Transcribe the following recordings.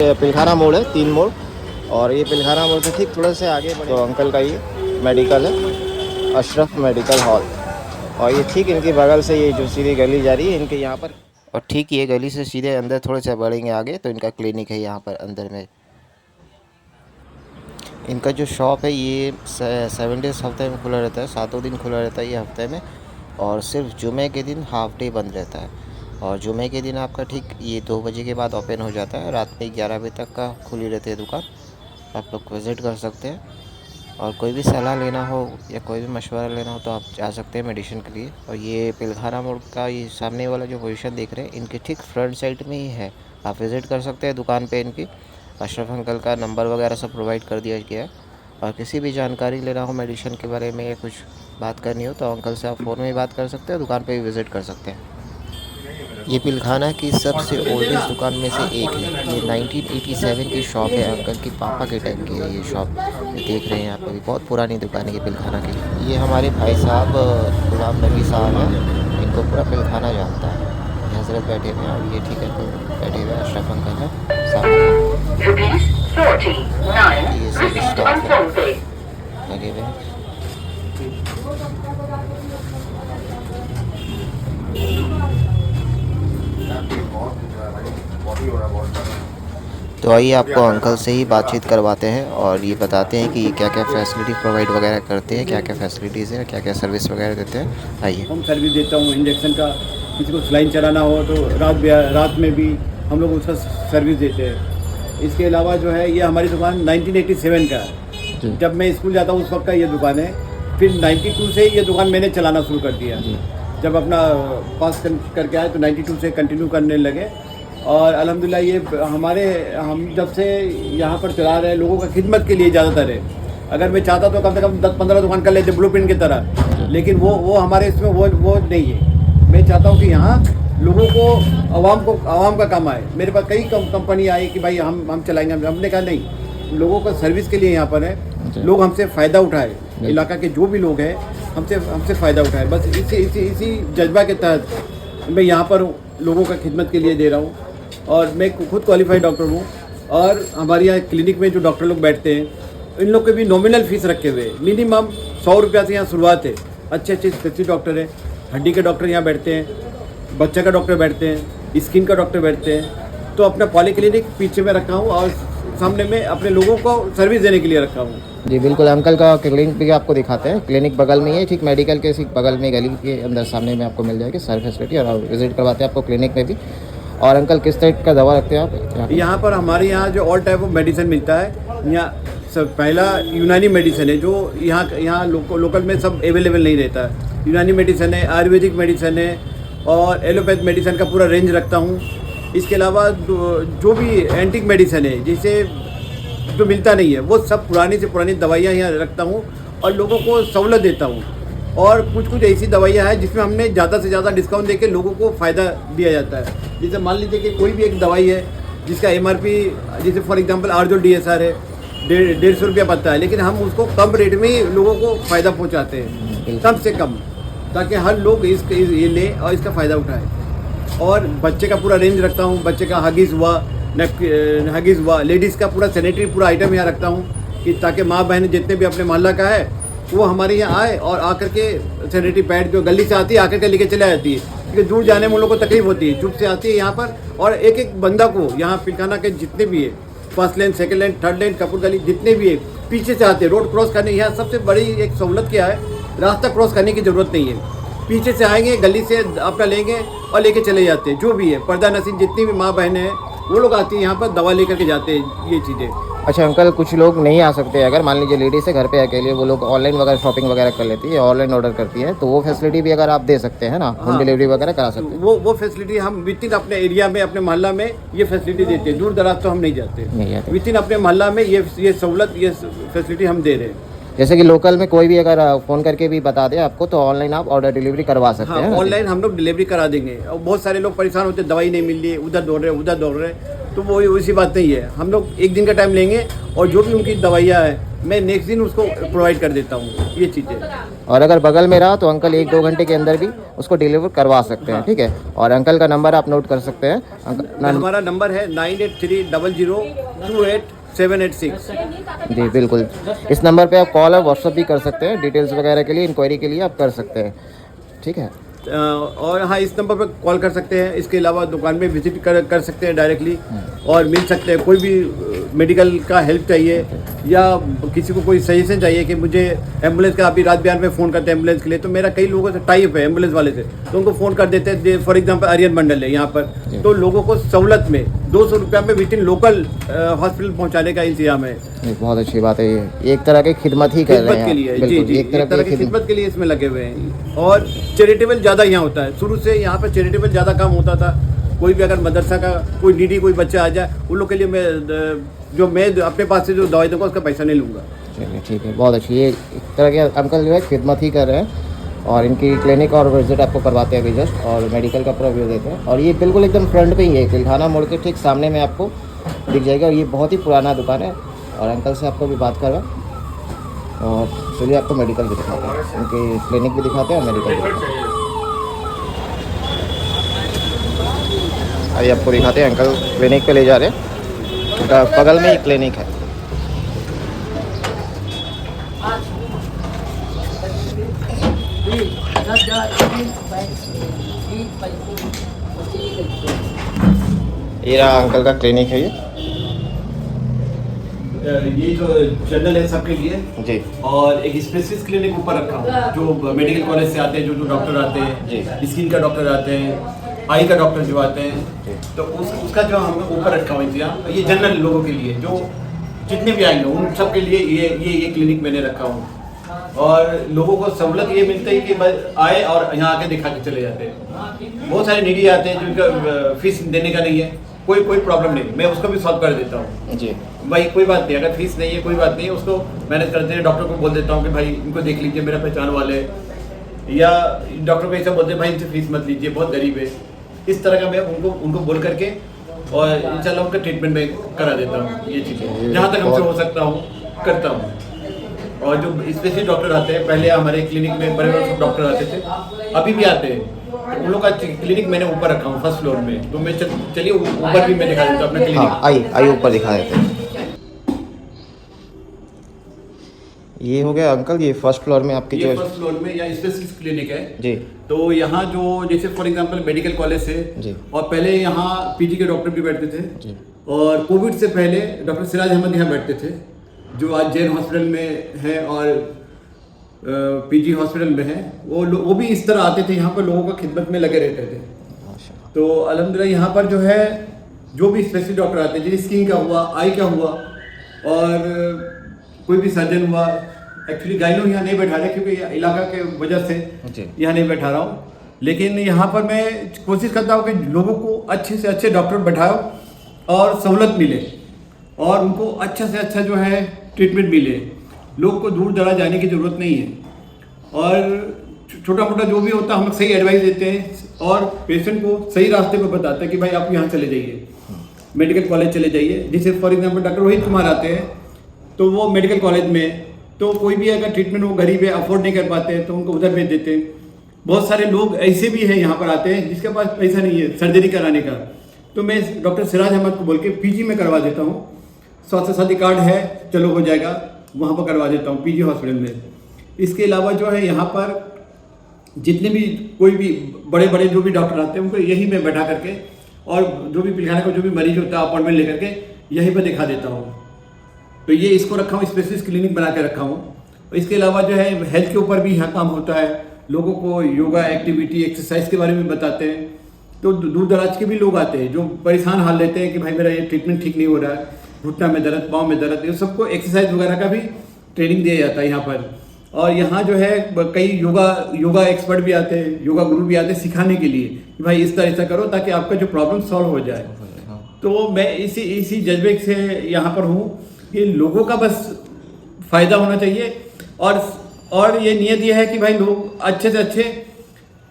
पिलखाना मोड़ है, 3 मोड़, और ये पिलखाना मोड़ से ठीक थोड़ा से आगे बढ़े तो अंकल का ये मेडिकल है, अशरफ मेडिकल हॉल। और ये ठीक इनकी बगल से ये जो सीधी गली जा रही है इनके यहाँ पर, और ठीक ये गली से सीधे अंदर थोड़े से बढ़ेंगे आगे तो इनका क्लिनिक है यहाँ पर अंदर में। इनका जो शॉप है ये 7 डेज़ हफ्ते में खुला रहता है, 7 दिन खुला रहता है ये हफ्ते में, और सिर्फ जुमे के दिन हाफ डे बंद रहता है। और जुमे के दिन आपका ठीक ये 2 बजे के बाद ओपन हो जाता है, रात में 11 बजे तक का खुली रहती है दुकान। आप लोग विज़िट कर सकते हैं, और कोई भी सलाह लेना हो या कोई भी मशवरा लेना हो तो आप जा सकते हैं मेडिसिन के लिए। और ये पिलखाना मोड़ का ये सामने वाला जो पोजीशन देख रहे हैं इनके ठीक फ्रंट साइड में ही है, आप विज़िट कर सकते हैं दुकान पे इनकी। अशरफ अंकल का नंबर वगैरह सब प्रोवाइड कर दिया गया है, और किसी भी जानकारी लेना हो मेडिसिन के बारे में या कुछ बात करनी हो तो अंकल से आप फ़ोन में ही बात कर सकते हैं, दुकान पे भी विज़िट कर सकते हैं। ये पिलखाना की सबसे ओल्डेस्ट दुकान में से एक है। ये 1987 की शॉप है, अंकल की पापा के टाइम की है ये शॉप। देख रहे हैं यहाँ पर भी बहुत पुरानी दुकान है ये पिलखाना की। ये हमारे भाई साहब गुलाम नबी साहब हैं, इनको पूरा पिलखाना जानता है। हजरत बैठे हुए हैं, और ये ठीक है बैठे हुए अशरफ अंकल हैं सामने। ये सभी स्टाफ है लगे हुए हैं। तो आइए आपको अंकल से ही बातचीत करवाते हैं और ये बताते हैं कि ये क्या क्या फैसिलिटी प्रोवाइड वगैरह करते हैं, क्या क्या फैसिलिटीज़ हैं, क्या क्या सर्विस वगैरह देते हैं। आइए। हम सर्विस देता हूँ इंजेक्शन का, किसी को सलाइन चलाना हो तो रात में भी हम लोग उसका सर्विस देते हैं। इसके अलावा जो है ये हमारी दुकान 1987 का है, जब मैं स्कूल जाता हूँ उस वक्त का ये दुकान है। फिर 92 से ये दुकान मैंने चलाना शुरू कर दिया, जब अपना पास करके आए तो 92 से कंटिन्यू करने लगे। और अल्हम्दुलिल्लाह ये हम जब से यहाँ पर चला रहे हैं लोगों का खिदमत के लिए ज़्यादातर है। अगर मैं चाहता तो कम से कम 10-15 दुकान कर लेते ब्लूप्रिंट की तरह, लेकिन वो हमारे इसमें वो नहीं है। मैं चाहता हूँ कि यहाँ लोगों को आवाम का काम आए। मेरे पास कई कंपनी आई कि भाई हम चलाएंगे, हमने कहा नहीं, लोगों का सर्विस के लिए यहाँ पर है, लोग हमसे फ़ायदा उठाए, इलाका के जो भी लोग हैं हमसे फ़ायदा उठाए। बस इसी जज्बा के तहत मैं यहाँ पर लोगों का खिदमत के लिए दे रहा हूँ। और मैं खुद क्वालिफाइड डॉक्टर हूँ, और हमारे यहाँ क्लिनिक में जो डॉक्टर लोग बैठते हैं इन लोग के भी नॉमिनल फ़ीस रखे हुए, मिनिमम 100 रुपया से यहाँ शुरुआत है। अच्छे स्पेशलिस्ट डॉक्टर हैं, हड्डी के डॉक्टर यहाँ बैठते हैं, बच्चा का डॉक्टर बैठते हैं, स्किन का डॉक्टर बैठते हैं। तो अपना पॉलीक्लिनिक पीछे में रखा हूँ और सामने में अपने लोगों को सर्विस देने के लिए रखा हूँ। जी बिल्कुल, अंकल का क्लिनिक भी आपको दिखाते हैं। क्लिनिक बगल में ही है, ठीक मेडिकल के ठीक बगल में गली के अंदर सामने में आपको मिल जाएगी सारी फैसिलिटी, और विजिट करवाते हैं आपको क्लिनिक में भी। और अंकल किस टाइप का दवा रखते हैं आप यहाँ पर? हमारे यहाँ जो ऑल टाइप ऑफ मेडिसिन मिलता है। यहाँ सब पहला यूनानी मेडिसिन है जो यहाँ लोकल में सब अवेलेबल नहीं रहता है। यूनानी मेडिसिन है, आयुर्वेदिक मेडिसिन है, और एलोपैथ मेडिसिन का पूरा रेंज रखता हूँ। इसके अलावा जो भी एंटीक मेडिसिन है जिसे जो मिलता नहीं है वो सब पुरानी से पुरानी दवाइयाँ यहाँ रखता हूँ और लोगों को सहूलत देता हूँ। और कुछ ऐसी दवाइयाँ हैं जिसमें हमने ज़्यादा से ज़्यादा डिस्काउंट देके लोगों को फ़ायदा दिया जाता है। जैसे मान लीजिए कि कोई भी एक दवाई है जिसका MRP, जैसे फॉर एग्जांपल आर्जो DSR है, 150 रुपया पड़ता है, लेकिन हम उसको कम रेट में ही लोगों को फ़ायदा पहुँचाते हैं, कम से कम, ताकि हर लोग ये ले और इसका फ़ायदा उठाए। और बच्चे का पूरा रेंज रखता हूँ, बच्चे का हगीज़ हुआ, लेडीज़ का पूरा सैनिटरी पूरा आइटम यहाँ रखता हूँ, कि ताकि माँ बहन जितने भी अपने मोहल्ला का है वो हमारे यहाँ आए और आकर के सैनिटरी पैड जो गली से आती है आकर के लेके चले जाती है, क्योंकि दूर जाने में लोगों को तकलीफ होती है। चुप से आती है यहाँ पर, और एक बंदा को यहाँ पिलखाना के जितने भी है, फर्स्ट लेन, सेकंड लेन, थर्ड लेन, कपूर गली जितने भी है, पीछे से आते हैं रोड क्रॉस करने। यहाँ सबसे बड़ी एक सहूलत क्या है, रास्ता क्रॉस करने की ज़रूरत नहीं है, पीछे से आएंगे, गली से अपना लेंगे और लेके चले जाते हैं। जो भी है पर्दा नसीन जितनी भी माँ बहनें हैं वो लोग आती हैं यहाँ पर, दवा लेकर के जाते हैं, ये चीज़ें। अच्छा अंकल, कुछ लोग नहीं आ सकते, अगर मान लीजिए लेडीज़ है घर पे अकेले, वो लोग ऑनलाइन वगैरह शॉपिंग वगैरह कर लेती है, ऑनलाइन ऑर्डर करती है, तो वो फैसिलिटी भी अगर आप दे सकते हैं ना, होम डिलीवरी वगैरह करा सकते हैं। वो फैसिलिटी हम विद इन अपने एरिया में, अपने मोहल्ला में ये फैसिलिटी देते हैं। दूर दराज तो हम नहीं जाते, विद इन अपने मोहल्ला में ये सहूलत, ये फैसिलिटी हम दे रहे हैं। जैसे कि लोकल में कोई भी अगर फ़ोन करके भी बता दे आपको, तो ऑनलाइन आप ऑर्डर डिलीवरी करवा सकते हैं। ऑनलाइन हम लोग डिलीवरी करा देंगे। और बहुत सारे लोग परेशान होते हैं, दवाई नहीं मिल रही है, उधर दौड़ रहे, तो वो वैसी बात नहीं है। हम लोग एक दिन का टाइम लेंगे और जो भी उनकी दवाइयाँ है मैं नेक्स्ट दिन उसको प्रोवाइड कर देता हूँ ये चीज़ें। और अगर बगल में रहा तो अंकल 1-2 घंटे के अंदर भी उसको डिलीवर करवा सकते हैं, ठीक है। और अंकल का नंबर आप नोट कर सकते हैं। हमारा नंबर है 9830028786। जी बिल्कुल, इस नंबर पे आप कॉल और व्हाट्सअप भी कर सकते हैं। डिटेल्स वगैरह के लिए, इंक्वायरी के लिए आप कर सकते हैं, ठीक है। और हाँ, इस नंबर पर कॉल कर सकते हैं। इसके अलावा दुकान में विजिट कर सकते हैं डायरेक्टली और मिल सकते हैं। कोई भी मेडिकल का हेल्प चाहिए या किसी को कोई सजेशन चाहिए कि मुझे एम्बुलेंस का, अभी रात बिहार में फ़ोन करते हैं एम्बुलेंस के लिए, तो मेरा कई लोगों से टाइप है एम्बुलेंस वाले से, तो उनको फ़ोन कर देते हैं। फॉर एग्जांपल आर्यन मंडल है यहाँ पर, तो लोगों को सहूलत में 200 रुपया में विद इन लोकल हॉस्पिटल पहुँचाने का इंतजाम है। बहुत अच्छी बात है, ये एक तरह की खिदमत ही कर रहे हैं के लिए। बिल्कुल, जी जी, एक तरह की खिदमत के लिए इसमें लगे हुए हैं। और चैरिटेबल ज़्यादा यहाँ होता है, शुरू से यहाँ पर चैरिटेबल ज़्यादा काम होता था। कोई भी अगर मदरसा का कोई नीडी कोई बच्चा आ जाए, उन लोग के लिए मैं अपने पास से जो दवाई दूंगा उसका पैसा नहीं लूँगा। चलिए ठीक है, बहुत अच्छी। ये एक तरह के अंकल जो है खिदमत ही कर रहे हैं और इनकी क्लिनिक और विजिट आपको करवाते हैं अभी जस्ट, और मेडिकल का पूरा व्यू देते हैं। और ये बिल्कुल एकदम फ्रंट पे ही है, तिलखाना मोड़ के ठीक सामने में आपको दिख जाएगा। और ये बहुत ही पुराना दुकान है। और अंकल से आपको भी बात करवा, और चलिए आपको मेडिकल भी दिखाते हैं, उनकी क्लिनिक भी दिखाते हैं और मेडिकल भी दिखाते हैं। आइए आपको दिखाते हैं, अंकल क्लिनिक पे ले जा रहे हैं, उनका बगल में ही क्लिनिक है। ये रहा अंकल का क्लिनिक है। ये जो जनरल है सबके लिए जी, और एक स्पेशलिस्ट क्लिनिक ऊपर रखा हूँ जो मेडिकल कॉलेज से आते हैं, जो डॉक्टर आते हैं, स्किन का डॉक्टर आते हैं, आई का डॉक्टर जो आते हैं, तो उसका जो हम ऊपर रखा हुआ इंतजाम, ये जनरल लोगों के लिए जो जितने भी आएंगे उन सब के लिए ये क्लिनिक मैंने रखा हूँ। और लोगों को सहूलत ये मिलती है कि बस आए और यहाँ आके दिखा के चले जाते हैं। बहुत सारे नीडी आते हैं जिनका फीस देने का नहीं है, कोई प्रॉब्लम नहीं, मैं उसको भी सॉल्व कर देता हूँ जी भाई। कोई बात नहीं, अगर फीस नहीं है कोई बात नहीं है, उसको मैनेज करते हैं। डॉक्टर को बोल देता हूँ कि भाई इनको देख लीजिए, मेरा पहचान वाले, या डॉक्टर को ऐसा बोलते हैं भाई इनसे फीस मत लीजिए, बहुत गरीब है। इस तरह का मैं उनको बोल करके और इंशाल्लाह उनका ट्रीटमेंट में करा देता हूँ। ये चीज़ें जहाँ तक हमसे हो सकता हूँ करता हूँ। और जो स्पेशलिस्ट डॉक्टर आते हैं, पहले हमारे क्लिनिक में बड़े बड़े डॉक्टर आते थे, अभी भी आते हैं, तो उन लोग का क्लिनिक मैंने ऊपर रखा हूँ फर्स्ट फ्लोर में। तो मैं चलिए ऊपर भी मैं दिखा देता हूँ अपना क्लिनिक। हाँ, आइए ऊपर दिखा देते हैं। ये हो गया अंकल, ये फर्स्ट फ्लोर में आपकी ये जो फर्स्ट फ्लोर में या स्पेशलिस्ट क्लिनिक है जी। तो यहाँ जो जैसे फॉर एग्जांपल मेडिकल कॉलेज से जी, और पहले यहाँ पीजी के डॉक्टर भी बैठते थे जी। और कोविड से पहले डॉक्टर सिराज अहमद यहाँ बैठते थे, जो आज जैन हॉस्पिटल में है और पीजी हॉस्पिटल में है। वो भी इस तरह आते थे यहाँ पर, लोगों का खिदमत में लगे रहते थे। तो अल्हम्दुलिल्लाह यहाँ पर जो है जो भी स्पेशलिस्ट डॉक्टर आते हैं, जैसे स्किन का हुआ, आई का हुआ, और कोई भी सर्जन हुआ। एक्चुअली गाइनो यहाँ नहीं बैठा रहे क्योंकि इलाका के वजह से यहाँ नहीं बैठा रहा हूँ, लेकिन यहाँ पर मैं कोशिश करता हूँ कि लोगों को अच्छे से अच्छे डॉक्टर बैठाओ और सहूलत मिले और उनको अच्छा से अच्छा जो है ट्रीटमेंट मिले। लोग को दूर दराज जाने की ज़रूरत नहीं है और छोटा मोटा जो भी होता है हम सही एडवाइस देते हैं और पेशेंट को सही रास्ते पर बताते हैं कि भाई आप यहाँ चले जाइए, मेडिकल कॉलेज चले जाइए। जैसे for example doctor Rohit Kumar आते हैं तो वो मेडिकल कॉलेज में, तो कोई भी अगर ट्रीटमेंट वो गरीब है अफोर्ड नहीं कर पाते हैं तो उनको उधर भेज देते हैं। बहुत सारे लोग ऐसे भी हैं यहाँ पर आते हैं जिसके पास पैसा नहीं है सर्जरी कराने का, तो मैं डॉक्टर सिराज अहमद को बोल के पीजी में करवा देता हूँ। स्वास्थ्य साथी कार्ड है, चलो हो जाएगा, वहाँ पर करवा देता हूँ पीजी हॉस्पिटल में। इसके अलावा जो है यहाँ पर जितने भी कोई भी बड़े बड़े जो भी डॉक्टर आते हैं उनको यही मैं बैठा करके और जो भी पिलखाने का जो भी मरीज होता है अपॉइंटमेंट लेकर के यहीं पर दिखा देता हूँ। तो ये इसको रखा हूँ, स्पेशलिस्ट क्लिनिक बना के रखा हूँ। इसके अलावा जो है हेल्थ के ऊपर भी यहाँ काम होता है, लोगों को योगा एक्टिविटी एक्सरसाइज के बारे में बताते हैं। तो दूर दराज के भी लोग आते हैं जो परेशान हाल लेते हैं कि भाई मेरा ये ट्रीटमेंट ठीक नहीं हो रहा है, घुटना में दर्द, पाँव में दर्द, ये सबको एक्सरसाइज वगैरह का भी ट्रेनिंग दिया जाता है यहाँ पर। और यहाँ जो है कई योगा एक्सपर्ट भी आते हैं, योगा गुरु भी आते हैं सिखाने के लिए कि भाई इस तरह ऐसा करो ताकि आपका जो प्रॉब्लम सॉल्व हो जाए। तो मैं इसी जज्बे से यहाँ पर हूँ कि लोगों का बस फ़ायदा होना चाहिए और ये नियत ये है कि भाई लोग अच्छे से अच्छे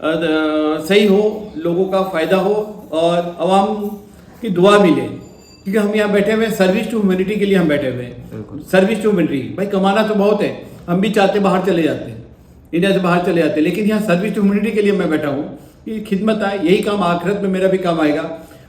सही हो, लोगों का फ़ायदा हो और आवाम की दुआ मिले क्योंकि हम यहाँ बैठे हुए हैं सर्विस टू ह्यूमैनिटी के लिए हम बैठे हुए हैं। सर्विस टू ह्यूमैनिटी, भाई कमाना तो बहुत है, हम भी चाहते बाहर चले जाते हैं, इंडिया से बाहर चले जाते हैं, लेकिन यहाँ सर्विस टू ह्यूमैनिटी के लिए मैं बैठा हूँ कि खिदमत आए, यही काम आखिरत में मेरा भी काम आएगा।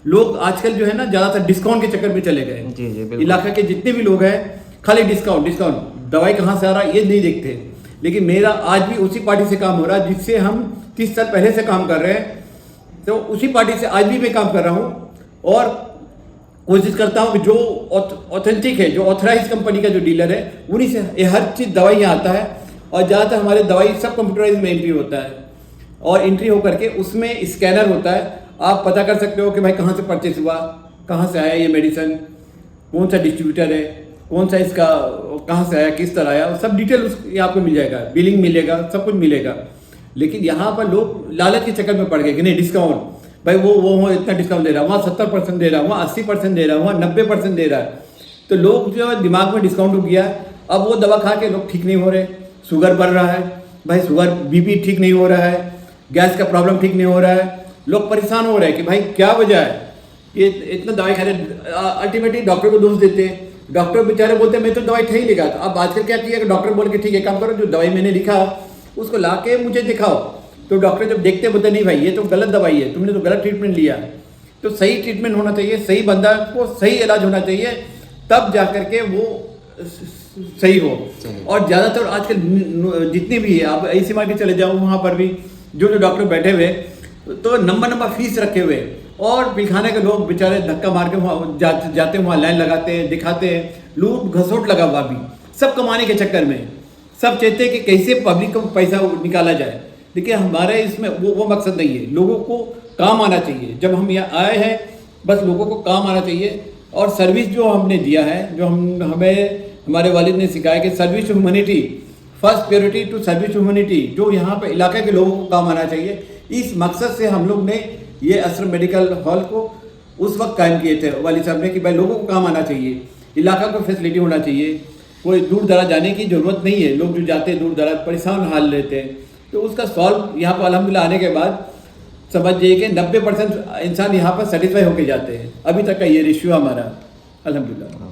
लोग आजकल जो है ना ज़्यादातर डिस्काउंट के चक्कर में चले गए। जी जी बिल्कुल। इलाका के जितने भी लोग हैं खाली डिस्काउंट डिस्काउंट, दवाई कहाँ से आ रहा है ये नहीं देखते। लेकिन मेरा आज भी उसी पार्टी से काम हो रहा है जिससे हम 30 साल पहले से काम कर रहे हैं, तो उसी पार्टी से आज भी मैं काम कर रहा हूँ और कोशिश करता हूँ कि जो ऑथेंटिक है, जो ऑथराइज कंपनी का जो डीलर है, उन्हीं से ये हर चीज़ दवाई यहाँ आता है। और ज़्यादातर हमारे दवाई सब कंप्यूटराइज में एंट्री होता है और एंट्री होकर के उसमें स्कैनर होता है, आप पता कर सकते हो कि भाई कहाँ से परचेस हुआ, कहाँ से आया ये मेडिसिन, कौन सा डिस्ट्रीब्यूटर है, कौन सा इसका कहाँ से आया, किस तरह आया, सब डिटेल ये आपको मिल जाएगा, बिलिंग मिलेगा, सब कुछ मिलेगा। लेकिन यहाँ पर लोग लालच के चक्कर में पड़ गए कि नहीं डिस्काउंट, भाई वो इतना डिस्काउंट दे रहा है, वहाँ 70% दे रहा है, वहाँ 80% दे रहा है, वहाँ 90% दे रहा है। तो लोग जो दिमाग में डिस्काउंट हो गया, अब वो दवा खा के लोग ठीक नहीं हो रहे, शुगर बढ़ रहा है, भाई शुगर बीपी ठीक नहीं हो रहा है, गैस का प्रॉब्लम ठीक नहीं हो रहा है, लोग परेशान हो रहे हैं कि भाई क्या वजह है, ये इतना दवाई खा रहे। अल्टीमेटली डॉक्टर को दोष देते हैं, डॉक्टर बेचारे बोलते हैं मैं तो दवाई ठीक लिखा। तो अब आजकल क्या किया कि डॉक्टर बोल के ठीक है काम करो, जो दवाई मैंने लिखा उसको ला के मुझे दिखाओ। तो डॉक्टर जब देखते हैं बोलते नहीं भाई ये तो गलत दवाई है, तुमने तो गलत ट्रीटमेंट लिया। तो सही ट्रीटमेंट होना चाहिए, सही बंदा को सही इलाज होना चाहिए, तब जा कर के वो सही हो। और ज़्यादातर आजकल जितने भी है, आप ऐसी मार्केट चले जाओ वहाँ पर भी जो डॉक्टर बैठे हुए तो नंबर फीस रखे हुए, और पिलखाने के लोग बेचारे धक्का मार के वहाँ जाते हैं, वहाँ लाइन लगाते हैं, दिखाते हैं, लूट घसोट लगा हुआ भी, सब कमाने के चक्कर में। सब चाहते हैं कि कैसे पब्लिक को पैसा निकाला जाए, देखिए हमारे इसमें वो मकसद नहीं है। लोगों को काम आना चाहिए, जब हम यहाँ आए हैं बस लोगों को काम आना चाहिए। और सर्विस जो हमने दिया है, जो हमें हमारे वालिद ने सिखाया कि service to humanity, first priority to service to humanity, जो यहाँ पे इलाके के लोगों को काम आना चाहिए। इस मकसद से हम लोग ने ये अशरफ मेडिकल हॉल को उस वक्त कायम किए थे वालिद साहब ने कि भाई लोगों को काम आना चाहिए, इलाका को फैसिलिटी होना चाहिए, कोई दूर दराज जाने की ज़रूरत नहीं है। लोग जो जाते हैं दूर दराज परेशान हाल रहते हैं, तो उसका सॉल्व यहाँ पर अल्हम्दुलिल्लाह आने के बाद समझ जाइए कि 90% इंसान यहाँ पर सेटिस्फाई होके जाते हैं। अभी तक का ये रेशियो हमारा अल्हम्दुलिल्लाह।